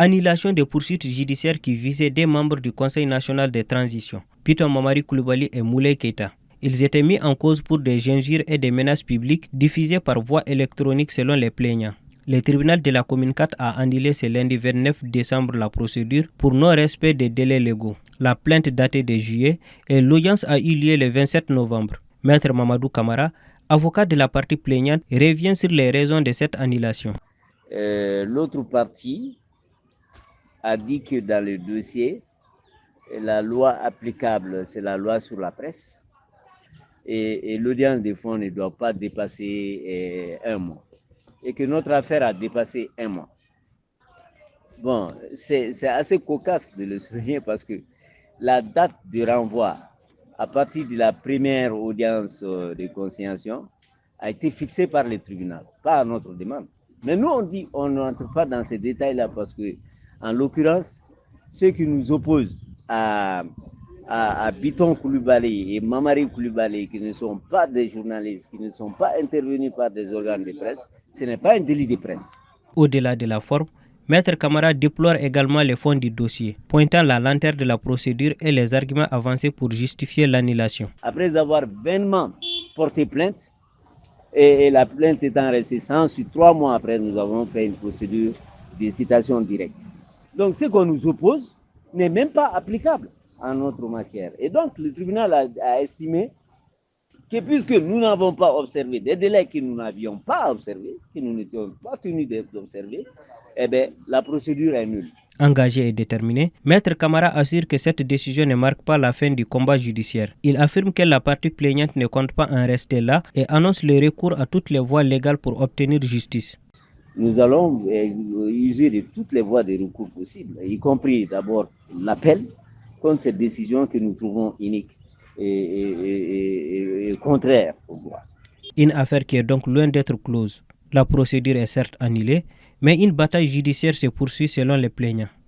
Annulation des poursuites judiciaires qui visaient des membres du Conseil national de transition, Piton Mamari Koulibaly et Moulay Keita. Ils étaient mis en cause pour des injures et des menaces publiques diffusées par voie électronique selon les plaignants. Le tribunal de la commune 4 a annulé ce lundi 29 décembre la procédure pour non-respect des délais légaux. La plainte datée de juillet et l'audience a eu lieu le 27 novembre. Maître Mamadou Kamara, avocat de la partie plaignante, revient sur les raisons de cette annulation. L'autre partie a dit que dans le dossier, la loi applicable, c'est la loi sur la presse et l'audience des fonds ne doit pas dépasser un mois et que notre affaire a dépassé un mois. Bon, c'est assez cocasse de le souligner parce que la date de renvoi à partir de la première audience de conciliation a été fixée par le tribunal, pas à notre demande. Mais nous, on dit on n'entre pas dans ces détails-là parce que, en l'occurrence, ceux qui nous opposent à Piton Koulibaly et Mamari Koulibaly, qui ne sont pas des journalistes, qui ne sont pas intervenus par des organes de presse, ce n'est pas un délit de presse. Au-delà de la forme, Maître Kamara déplore également les fonds du dossier, pointant la lenteur de la procédure et les arguments avancés pour justifier l'annulation. Après avoir vainement porté plainte, et la plainte étant restée sans suite, 3 mois après, nous avons fait une procédure de citation directe. Donc ce qu'on nous oppose n'est même pas applicable en notre matière. Et donc le tribunal a estimé que puisque nous n'avons pas observé des délais que nous n'avions pas observés, que nous n'étions pas tenus d'observer, eh bien, la procédure est nulle. Engagé et déterminé, Maître Kamara assure que cette décision ne marque pas la fin du combat judiciaire. Il affirme que la partie plaignante ne compte pas en rester là et annonce le recours à toutes les voies légales pour obtenir justice. Nous allons user de toutes les voies de recours possibles, y compris d'abord l'appel contre cette décision que nous trouvons inique et contraire au droit. Une affaire qui est donc loin d'être close. La procédure est certes annulée, mais une bataille judiciaire se poursuit selon les plaignants.